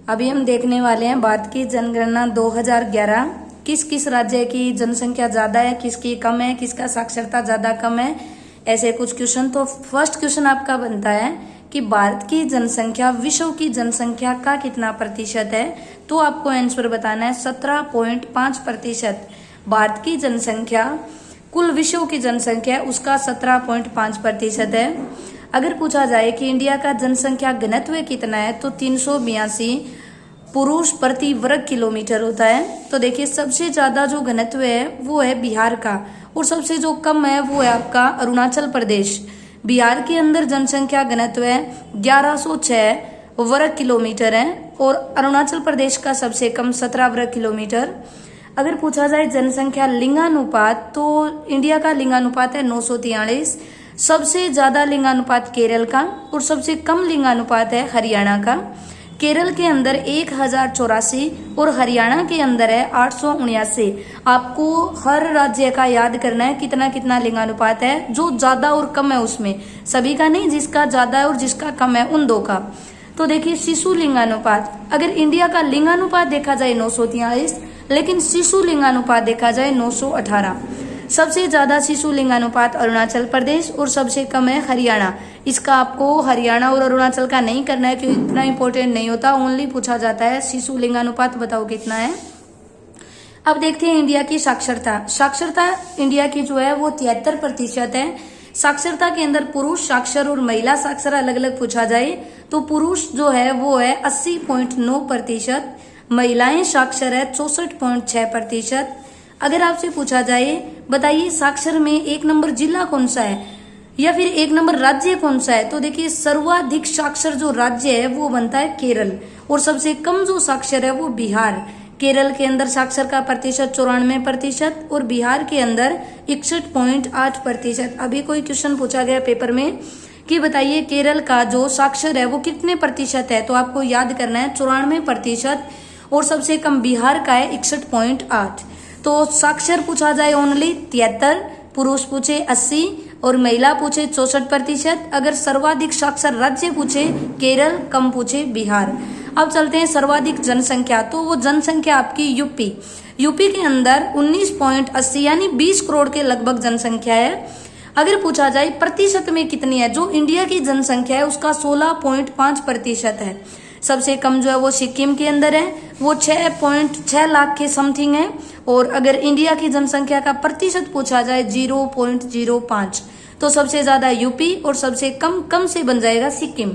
अभी हम देखने वाले हैं भारत की जनगणना 2011। किस किस राज्य की जनसंख्या ज्यादा है, किसकी कम है, किसका साक्षरता ज्यादा कम है, ऐसे कुछ क्वेश्चन। तो फर्स्ट क्वेश्चन आपका बनता है कि भारत की जनसंख्या विश्व की जनसंख्या का कितना प्रतिशत है। तो आपको आंसर बताना है 17.5%। भारत की जनसंख्या कुल विश्व की जनसंख्या है उसका 17.5% है। अगर पूछा जाए कि इंडिया का जनसंख्या घनत्व कितना है तो 382 पुरुष प्रति वर्ग किलोमीटर होता है। तो देखिए सबसे ज्यादा जो घनत्व है वो है बिहार का और सबसे जो कम है वो है आपका अरुणाचल प्रदेश। बिहार के अंदर जनसंख्या घनत्व है 1106 वर्ग किलोमीटर है और अरुणाचल प्रदेश का सबसे कम 17 वर्ग किलोमीटर। अगर पूछा जाए जनसंख्या लिंगानुपात तो इंडिया का लिंगानुपात है 943। सबसे ज्यादा लिंगानुपात केरल का और सबसे कम लिंगानुपात है हरियाणा का। केरल के अंदर 1084 और हरियाणा के अंदर है 879। आपको हर राज्य का याद करना है कितना कितना लिंगानुपात है, जो ज्यादा और कम है उसमें, सभी का नहीं, जिसका ज्यादा है और जिसका कम है उन दो का। तो देखिए शिशु लिंगानुपात, अगर इंडिया का लिंगानुपात देखा जाए 943, लेकिन शिशु लिंगानुपात देखा जाए 918। सबसे ज्यादा शिशु लिंगानुपात अरुणाचल प्रदेश और सबसे कम है हरियाणा। इसका आपको हरियाणा और अरुणाचल का नहीं करना है क्योंकि इतना इंपॉर्टेंट नहीं होता, ओनली पूछा जाता है शिशु लिंगानुपात बताओ कितना है। अब देखते हैं इंडिया की साक्षरता। साक्षरता इंडिया की जो है वो 73% है। साक्षरता के अंदर पुरुष साक्षर और महिला साक्षर अलग अलग पूछा जाए तो पुरुष जो है वो है 80.9%, महिलाएं साक्षर है 64.6%। अगर आपसे पूछा जाए बताइए साक्षर में एक नंबर जिला कौन सा है या फिर एक नंबर राज्य कौन सा है, तो देखिए सर्वाधिक साक्षर जो राज्य है वो बनता है केरल और सबसे कम जो साक्षर है वो बिहार। केरल के अंदर साक्षर का प्रतिशत 94% और बिहार के अंदर 61.8%। अभी कोई क्वेश्चन पूछा गया पेपर में कि बताइए केरल का जो साक्षर है वो कितने प्रतिशत है, तो आपको याद करना है 94% और सबसे कम बिहार का है 61.8। तो साक्षर पूछा जाए ओनली 73, पुरुष पूछे 80 और महिला पूछे 64%। अगर सर्वाधिक साक्षर राज्य पूछे केरल, कम पूछे बिहार। अब चलते हैं सर्वाधिक जनसंख्या, तो वो जनसंख्या आपकी यूपी के अंदर 19.80 यानी 20 करोड़ के लगभग जनसंख्या है। अगर पूछा जाए प्रतिशत में कितनी है, जो इंडिया की जनसंख्या है उसका 16.5% है। सबसे कम जो है वो सिक्किम के अंदर है, वो 6.6 लाख के समथिंग है। और अगर इंडिया की जनसंख्या का प्रतिशत पूछा जाए 0.05, तो सबसे ज्यादा यूपी और सबसे कम से बन जाएगा सिक्किम।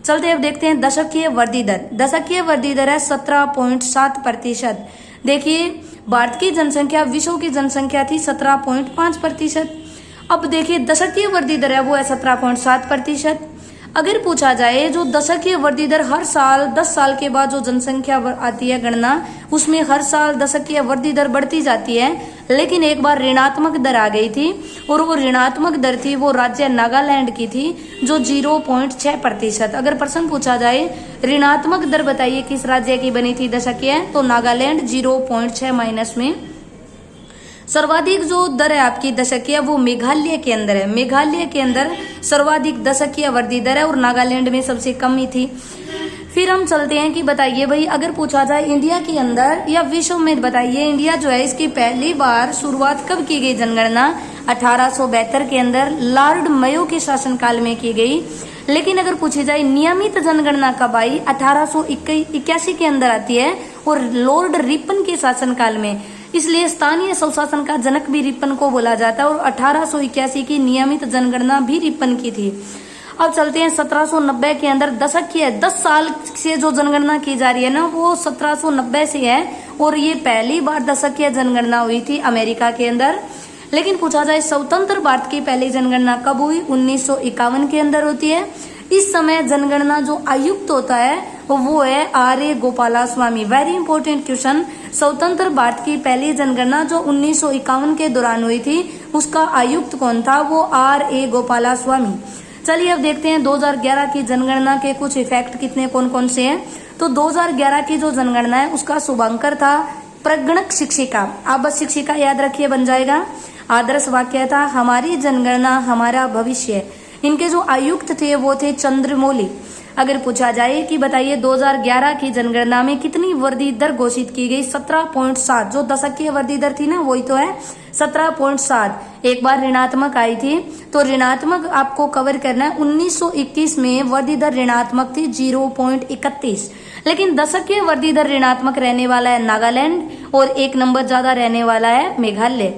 चलते अब देखते हैं दशकीय वृद्धि दर। दशकीय वृद्धि दर है 17.7%। देखिए भारत की जनसंख्या विश्व की जनसंख्या थी 17.5%। अब देखिए दशकीय वृद्धि दर है वो है 17.7%। अगर पूछा जाए जो दशकीय वृद्धि दर हर साल 10 साल के बाद जो जनसंख्या आती है गणना, उसमें हर साल दशकीय वृद्धि दर बढ़ती जाती है, लेकिन एक बार ऋणात्मक दर आ गई थी और वो ऋणात्मक दर थी वो राज्य नागालैंड की थी जो 0.6%। अगर प्रश्न पूछा जाए ऋणात्मक दर बताइए किस राज्य की बनी थी दशकीय, तो नागालैंड 0.6 माइनस में। सर्वाधिक जो दर है आपकी दशकीय वो मेघालय के अंदर है। मेघालय के अंदर सर्वाधिक दशकीय वृद्धि दर है और नागालैंड में सबसे कम ही थी। फिर हम चलते हैं कि बताइए भाई अगर पूछा जाए इंडिया के अंदर या विश्व में बताइए इंडिया जो है इसकी पहली बार शुरुआत कब की गई जनगणना, 1872 के अंदर लॉर्ड मेयो के शासनकाल में की गई। लेकिन अगर पूछी जाए नियमित जनगणना कब आई, 1881 के अंदर आती है और लॉर्ड रिपन के शासनकाल में, इसलिए स्थानीय स्वशासन का जनक भी रिपन को बोला जाता है और 1881 की नियमित जनगणना भी रिपन की थी। अब चलते हैं 1790 के अंदर दशकीय 10 साल से जो जनगणना की जा रही है ना वो 1790 से है और ये पहली बार दशकीय जनगणना हुई थी अमेरिका के अंदर। लेकिन पूछा जाए स्वतंत्र भारत की पहली जनगणना कब हुई, 1951 के अंदर होती है। इस समय जनगणना जो आयुक्त होता है वो है R.A. Gopalaswami. Very important question. स्वतंत्र भारत की पहली जनगणना जो 1951 के दौरान हुई थी उसका आयुक्त कौन था, वो R.A. गोपालास्वामी। चलिए अब देखते हैं 2011 की जनगणना के कुछ इफेक्ट कितने कौन कौन से हैं। तो 2011 की जो जनगणना है उसका शुभांकर था प्रगणक शिक्षिका। आप बस शिक्षिका याद रखिए बन जाएगा। आदर्श वाक्य था हमारी जनगणना हमारा भविष्य। इनके जो आयुक्त थे वो थे चंद्रमौली। अगर पूछा जाए कि बताइए 2011 की जनगणना में कितनी वृद्धि दर घोषित की गई, 17.7। जो दशकीय वृद्धि दर थी ना वही तो है 17.7। एक बार ऋणात्मक आई थी, तो ऋणात्मक आपको कवर करना है। 1921 में वृद्धि दर ऋणात्मक थी 0.31, लेकिन दशकीय वृद्धि दर ऋणात्मक रहने वाला है नागालैंड और 1 नंबर ज्यादा रहने वाला है मेघालय।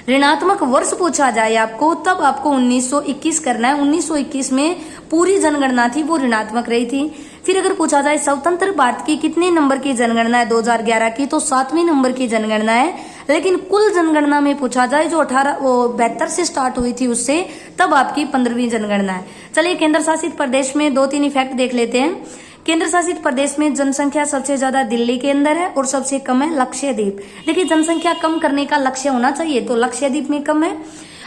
ऋणात्मक वर्ष पूछा जाए आपको तब आपको 1921 करना है। 1921 में पूरी जनगणना थी वो ऋणात्मक रही थी। फिर अगर पूछा जाए स्वतंत्र भारत की कितने नंबर की जनगणना है 2011 की, तो 7वें नंबर की जनगणना है। लेकिन कुल जनगणना में पूछा जाए जो 72 से स्टार्ट हुई थी उससे, तब आपकी 15वीं जनगणना है। चलिए केंद्र शासित प्रदेश में 2-3 इफेक्ट देख लेते हैं। केंद्र शासित प्रदेश में जनसंख्या सबसे ज्यादा दिल्ली के अंदर है और सबसे कम है लक्षद्वीप। देखिए जनसंख्या कम करने का लक्ष्य होना चाहिए, तो लक्षद्वीप में कम है।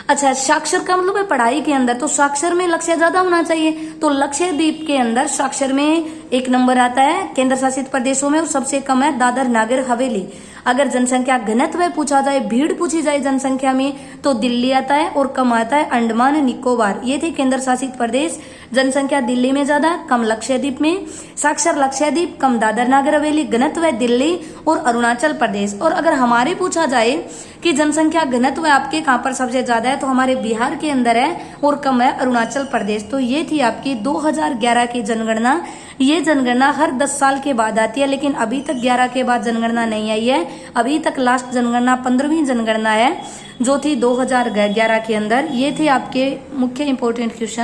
अच्छा, साक्षर का मतलब है पढ़ाई के अंदर, तो साक्षर में लक्ष्य ज्यादा होना चाहिए, तो लक्षद्वीप के अंदर साक्षर में 1 नंबर आता है केंद्र शासित प्रदेशों में, और सबसे कम है दादर नागर हवेली। अगर जनसंख्या घनत्व पूछा जाए, भीड़ पूछी जाए जनसंख्या में, तो दिल्ली आता है और कम आता है अंडमान निकोबार। ये थे केंद्र शासित प्रदेश। जनसंख्या दिल्ली में ज्यादा, कम लक्षद्वीप में। साक्षर लक्षद्वीप, कम दादर नागर हवेली। घनत्व दिल्ली और अरुणाचल प्रदेश। और अगर हमारे पूछा जाए कि जनसंख्या घनत्व आपके कहां पर सबसे ज्यादा है, तो हमारे बिहार के अंदर है और कम है अरुणाचल प्रदेश। तो ये थी आपकी 2011 की जनगणना। ये जनगणना हर 10 साल के बाद आती है, लेकिन अभी तक 11 के बाद जनगणना नहीं आई है। अभी तक लास्ट जनगणना 15वीं जनगणना है जो थी 2011 के अंदर। ये थे आपके मुख्य इंपोर्टेंट क्वेश्चन।